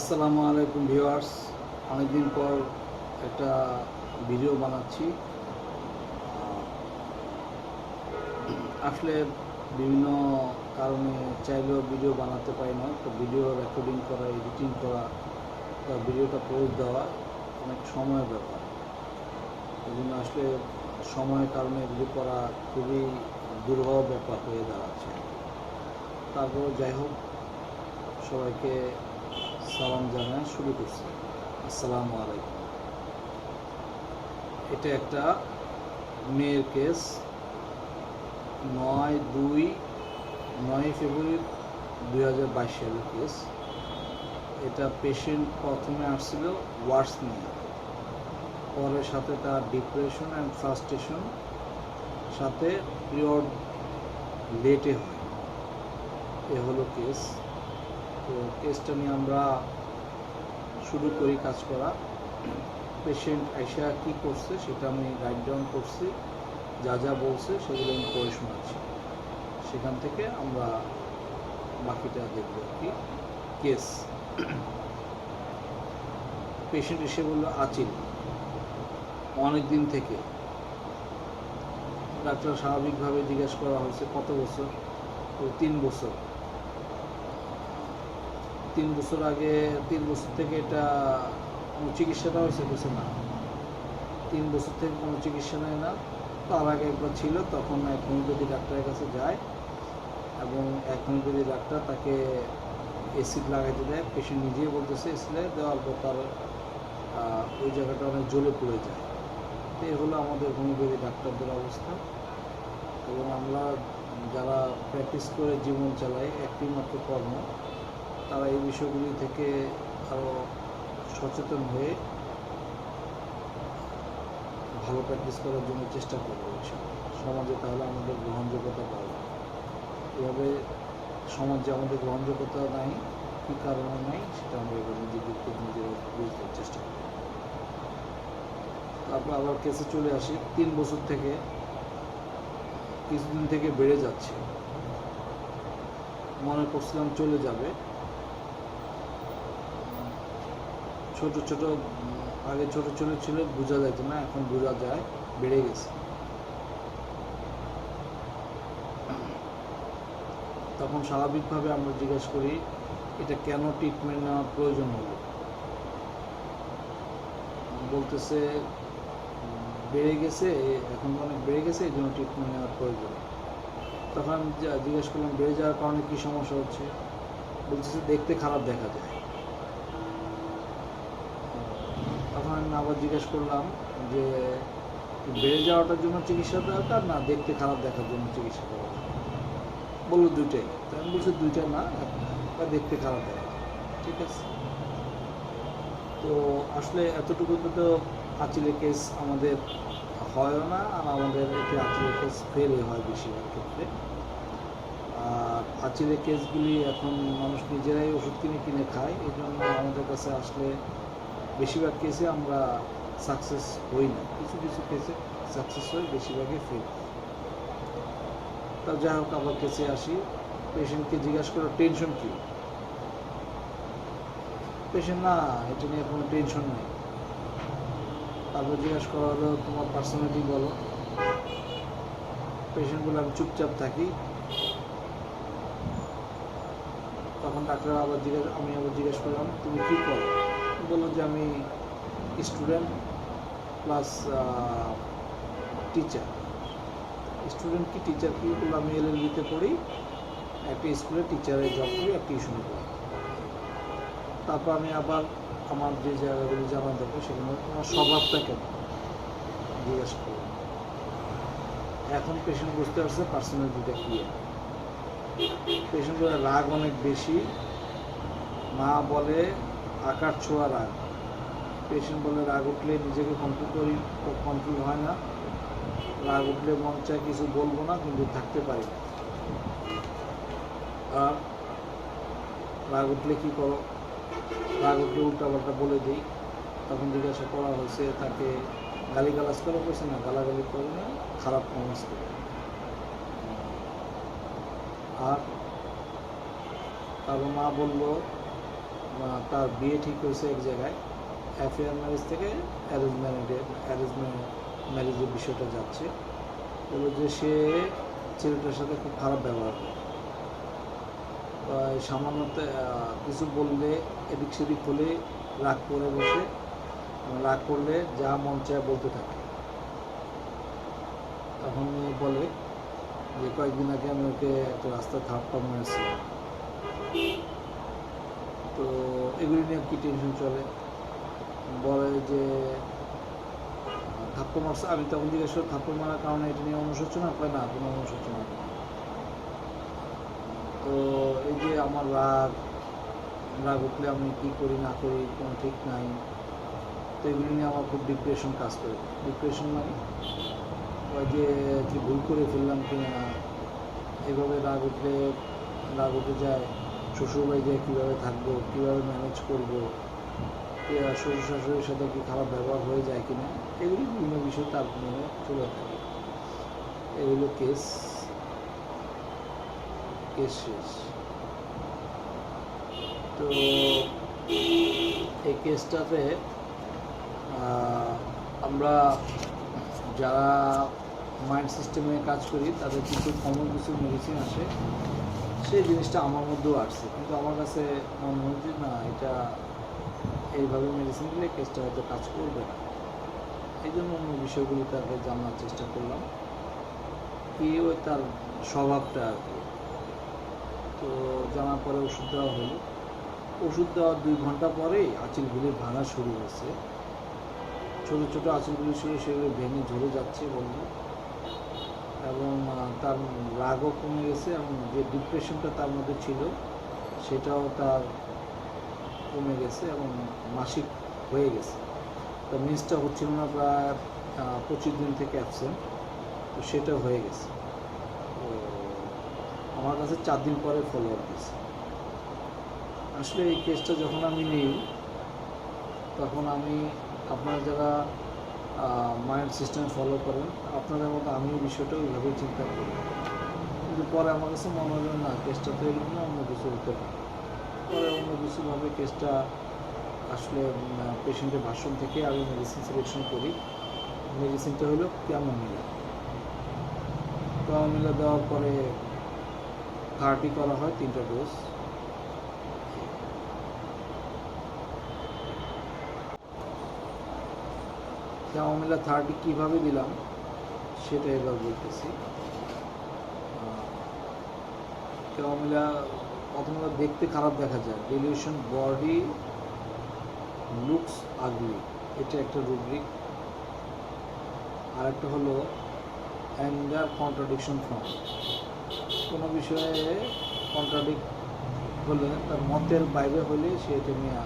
আসসালামু আলাইকুম ভিউয়ার্স, অনেকদিন পর একটা ভিডিও বানাচ্ছি। আসলে বিভিন্ন কারণে চাইলেও ভিডিও বানাতে পারি না। তো ভিডিও রেকর্ডিং করা, এডিটিং করা, বা ভিডিওটা পোস্ট দেওয়া অনেক সময়ের ব্যাপার। এই জন্য আসলে সময়ের কারণে এগুলি করা খুবই দুর্বহ ব্যাপার হয়ে দাঁড়াচ্ছে। তারপর যাই হোক, সবাইকে সালাম জানায় শুরু করছি। আসসালামু আলাইকুম। এটা একটা মেয়ের কেস, 9 ফেব্রুয়ারি 2022 সালের কেস। এটা পেশেন্ট প্রথমে আসছিল ওয়ার্ডস নিয়ে, পরে সাথে তার ডিপ্রেশন অ্যান্ড ফ্রাস্ট্রেশন, সাথে পিরিয়ড লেটে হয়। এ হলো কেস। তো কেসটা নিয়ে আমরা শুরু করি কাজ করা। পেশেন্ট আইসা কী করছে সেটা আমি রাইট ডাউন করছি, যা যা বলছে সেগুলো আমি পড়ে শোনাচ্ছি। সেখান থেকে আমরা বাকিটা দেখব কি। কেস পেশেন্ট এসে বললো আচিল, অনেক দিন থেকে। ডাক্তার স্বাভাবিকভাবে জিজ্ঞাসা করা হয়েছে কত বছর। তো 3 বছর। 3 বছর আগে 3 বছর থেকে এটা কোনো চিকিৎসাটা হয়েছে? বলছে না, 3 বছর থেকে কোনো চিকিৎসা নেয় না। তার আগে একবার ছিল, তখন এক হোমিওপ্যাথি ডাক্তারের কাছে যায় এবং এক হোমিওপ্যাথি ডাক্তার তাকে অ্যাসিড লাগাইতে দেয়। পেশেন্ট নিজেই বলতেছে অ্যাসিড দেওয়ার পর তার ওই জায়গাটা অনেক জ্বলে পড়ে যায়। তো এই হলো আমাদের হোমিওপ্যাথি ডাক্তারদের অবস্থা। এবং আমরা যারা প্র্যাকটিস করে জীবন চালাই, একটি মাত্র কর্ম, তারা এই বিষয়গুলি থেকে আরও সচেতন হয়ে ভালো প্র্যাকটিস করার জন্য চেষ্টা করবো সমাজে, তাহলে আমাদের গ্রহণযোগ্যতা পাবো। এভাবে সমাজে আমাদের গ্রহণযোগ্যতা নাই, কী কারণে নাই সেটা আমরা এবার নিজেদেরকে নিজেরা বুঝতে চেষ্টা করি। তারপর আবার কেসে চলে আসি। 3 বছর থেকে কিছুদিন থেকে বেড়ে যাচ্ছে, মনে করছিলাম চলে যাবে। ছোট ছোট, আগে ছোট ছোট ছিল, বোঝা যেত না, এখন বোঝা যায় বেড়ে গেছে। তখন স্বাভাবিকভাবে আমরা জিজ্ঞেস করি এটা কেন ট্রিটমেন্ট নেওয়ার প্রয়োজন হলো। বলতেছে বেড়ে গেছে, এখন অনেক বেড়ে গেছে, এই জন্য ট্রিটমেন্ট নেওয়ার প্রয়োজন। তখন জিজ্ঞেস করলাম বেড়ে যাওয়ার কারণে কী সমস্যা হচ্ছে। বলতেছে দেখতে খারাপ দেখা যায়। তখন আমি আবার জিজ্ঞেস করলাম যে বেড়ে যাওয়াটার জন্য চিকিৎসা দরকার না দেখতে খারাপ দেখার জন্য চিকিৎসা করা দরকার? বললো দুইটাই। তো আমি বলছি দুইটা না, একটা দেখতে খারাপ দেখা যায়। ঠিক আছে। তো আসলে এতটুকু তো আঁচিলের কেস আমাদের হয়ও না, আর আমাদের এতে আঁচিলের কেস ফেলই হয় বেশিরভাগ ক্ষেত্রে। আর আঁচিলের কেসগুলি এখন মানুষ নিজেরাই ওষুধ কিনে কিনে খায়, এই জন্য আমাদের কাছে আসলে বেশিরভাগ কেসে আমরা সাকসেস হই না। কিছু কিছু কেসে সাকসেস হই, বেশিরভাগই ফেল। তা যাই হোক, আবার কেসে আসি। পেশেন্টকে জিজ্ঞাসা করো টেনশন কী। পেশেন্ট না, এটা নিয়ে কোনো টেনশন নেই। তারপর জিজ্ঞাসা করা হলো তোমার পার্সোনালিটি বলো। পেশেন্ট বলে আমি চুপচাপ থাকি। তখন ডাক্তার আমি আবার জিজ্ঞেস করলাম তুমি কী করো। বললো যে আমি স্টুডেন্ট প্লাস টিচার। স্টুডেন্ট কি টিচার কি? বললো আমি LLB-তে পড়ি, একটা স্কুলে টিচারের জব করি আর টিউশন করি। তারপর আমি আবার আমার যে জায়গাগুলি জানা দরকার সেখানে তোমার স্বভাবটা কেমন জিজ্ঞাসা করলাম। এখন পেশেন্ট বুঝতে পারছে পার্সোনালিটিটা কী। পেশেন্টের রাগ অনেক বেশি, মা বলে আকার ছোঁয়া রাগ। পেশেন্ট বলে রাগ উঠলে নিজেকে কন্ট্রোল হয় না, রাগ উঠলে মন চায় কিছু বলবো না কিন্তু থাকতে পারি না। আর রাগ উঠলে কী করো? রাগ উঠলে উল্টাপাল্টা বলে দিই। তখন জিজ্ঞাসা করা হয়েছে তাকে গালিগালাজ করা হয়েছে না, গালাগালি করে না, খারাপ কমেন্টস করে। আর তারপর মা বললো তার বিয়ে ঠিক হয়েছে এক জায়গায়, অ্যাফেয়ার ম্যারেজ থেকে অ্যারেঞ্জ ম্যারেজের বিষয়টা যাচ্ছে। বললো যে সে ছেলেটার সাথে খুব খারাপ ব্যবহার করে, সামান্য কিছু বললে এদিক সেদিক হলে রাগ করে বসে, রাগ করলে যা মন চায় বলতে থাকে। তখন বলে যে কয়েকদিন আগে আমি ওকে একটা রাস্তায় থাপ্পড় মেরেছিলাম। তো এগুলি নিয়ে কি টেনশন চলে, বলে যে থাপ্পড় মারছে। আমি তখন জিজ্ঞেস করি থাপ্পড় মারার কারণে এটা নিয়ে অনুশোচনা করে, না কোনো অনুশোচনা নেই। তো এই যে আমার রাগ উঠলে আমি কী করি না করি কোনো ঠিক নাই। তো এগুলি নিয়ে আমার খুব ডিপ্রেশন কাজ করে। ডিপ্রেশন মানে ওই যে কি ভুল করে ফেললাম কি না, এভাবে রাগ উঠে যায়, শ্বশুরবাড়ি যায় কীভাবে থাকবো, কীভাবে ম্যানেজ করবো, শ্বশুর শাশুড়ির সাথে কি খারাপ ব্যবহার হয়ে যায় কিনা, এগুলি বিভিন্ন বিষয় তার মনে চলে থাকে। এগুলো কেস শেষ। তো এই কেসটাতে আমরা যারা মাইন্ড সিস্টেমে কাজ করি তাদের কিছু কমন কিছু মেডিসিন আসে, সেই জিনিসটা আমার মধ্যেও আসছে, কিন্তু আমার কাছে মনে হয় যে না, এটা এইভাবে মেডিসিন দিলে কেসটা হয়তো কাজ করবে না। এই জন্য অন্য বিষয়গুলি তাকে জানার চেষ্টা করলাম, কি ওই তার স্বভাবটা আর কি। তো জানার পরে ওষুধ দেওয়া হলো। ওষুধ দেওয়ার 2 ঘন্টা পরেই আঁচিলগুলি ভাঙা শুরু হয়েছে। ছোটো ছোটো আঁচিলগুলি ছিল, সেগুলো ভেঙে ঝরে যাচ্ছে বললো। এবং তার রাগও কমে গেছে, এবং যে ডিপ্রেশনটা তার মধ্যে ছিল সেটাও তার কমে গেছে, এবং মাসিক হয়ে গেছে। তো মিসটা হচ্ছিল না, প্রায় 25 দিন থেকে অ্যাবসেন্ট, তো সেটা হয়ে গেছে। তো আমার কাছে 4 দিন পরে ফলো আপ দিয়েছে। আসলে এই কেসটা যখন আমি নিই, তখন আমি, আপনারা যারা মাইন্ড সিস্টেম ফলো করেন, আপনাদের মতো আমিও বিষয়টা ওইভাবেই চিন্তা করি। কিন্তু পরে আমার কাছে মনে হলো না, কেসটা তো এরকম না, অন্য কিছু হতে পারে। পরে অন্য কিছুভাবে কেসটা আসলে পেশেন্টের ভাষণ থেকে আমি মেডিসিন সিলেকশন করি। মেডিসিনটা হলো ক্যামোমিলা দেওয়ার পরে 30 করা হয়, 3টা ডোজ। ক্যামোমিলা 30 কীভাবে দিলাম সেটা এবার বলতেছি। ক্যামোমিলা প্রথমত দেখতে খারাপ দেখা যায়, ডিলিউশন বডি লুকস আগলি, এটা একটা রুব্রিক। আর একটা হলো অ্যাঙ্গার কন্ট্রাডিকশন ফর্ম, কোনো বিষয়ে কন্ট্রাডিক্ট হলে, তার মতের বাইরে হলে সে এটা নিয়ে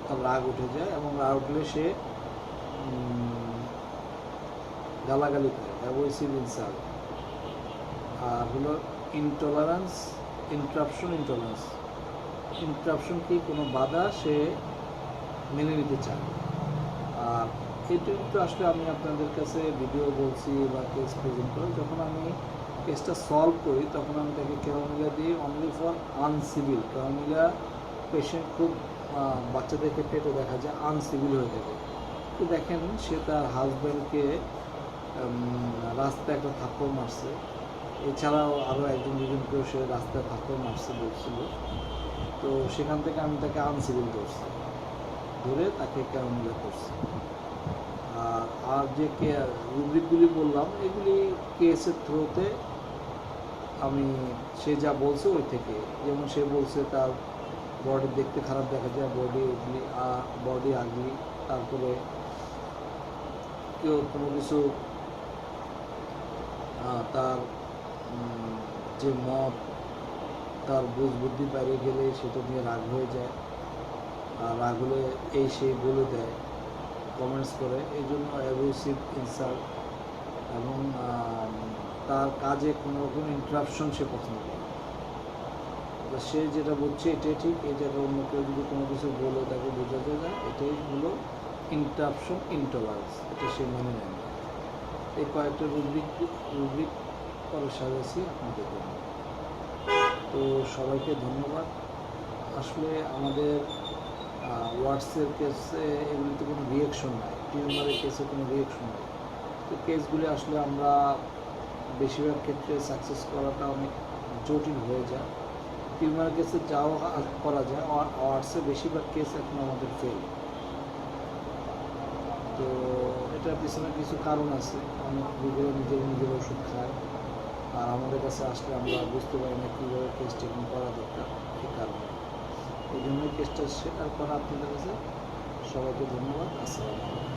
তার রাগ উঠে যায়, এবং রাগ উঠলে সে গালাগালি করে, অ্যাবসিভ ইনসাল্ট। আর হলো ইন্টারাপশন কি, কোনো বাধা সে মেনে নিতে চায়। আর এটা তো আসলে আমি আপনাদের কাছে ভিডিও বলছি বা কেস প্রেজেন্ট করি, যখন আমি কেসটা সলভ করি তখন আমি তাকে ক্যামোমিলা দিই অনলি ফর আনসিভিল। ক্যামোমিলা পেশেন্ট খুব বাচ্চাদের ক্ষেত্রে এটা দেখা যায় আনসিভিল হয়ে থাকে। তো দেখেন, সে তার হাজব্যান্ডকে রাস্তায় একটা থাপ্পড় মারছে, এছাড়াও আরও 1-2জনকেও সে রাস্তায় থাপ্পড় মারছে বলছিল। তো সেখান থেকে আমি তাকে আনসিভিল ধরে তাকে ক্যামোমিলা করছি। আর যে রুব্রিকগুলি বললাম, এগুলি কেসের থ্রুতে আমি, সে যা বলছে ওই থেকে। যেমন সে বলছে তার বডি দেখতে খারাপ দেখা যায়, বডি আগলি, তারপরে কেউ কোনো কিছু তার যে মত, তার বুদ্ধি বাইরে গেলে সেটা নিয়ে রাগ হয়ে যায়, আর রাগ হলে এই সেই বলে দেয়, কমেন্টস করে, এই জন্য অ্যাবিউসিভ ইনসাল্ট, এবং তার কাজে কোনো রকম ইন্টারাপশন সে পছন্দ করে। সে যেটা বলছে এটাই ঠিক, এই জায়গায় অন্য কেউ যদি কোনো কিছু বলে তাকে বোঝাতে যায়, এটাই হলো ইন্টারাপশন ইনটলারেন্স, এটা সে মেনে নেয় না। এই কয়েকটা রুব্রিক পরে সাজাচ্ছি আপনাদের জন্য। তো সবাইকে ধন্যবাদ। আসলে আমাদের ওয়ার্ডসের কেসে এগুলিতে কোনো রিয়েকশন নাই, টিউমারের কেসে কোনো রিয়েকশন নাই। তো কেসগুলি আসলে আমরা বেশিরভাগ ক্ষেত্রে সাকসেস করাটা অনেক জটিল হয়ে যায়। টিউমার কেসে যাও করা যায়, ওয়ার্ডসে বেশিরভাগ কেস এখন আমাদের ফেল। তো এটার পিছনে কিছু কারণ আছে, অনেক রোগীরা নিজের ওষুধ খায়, আর আমাদের কাছে আসলে আমরা বুঝতে পারি না কীভাবে কেস ট্রিটমেন্ট করা দরকার। এই কারণে এই জন্যই কেসটা শেয়ার করা আপনাদের কাছে। সবাইকে ধন্যবাদ। আসসালামু আলাইকুম।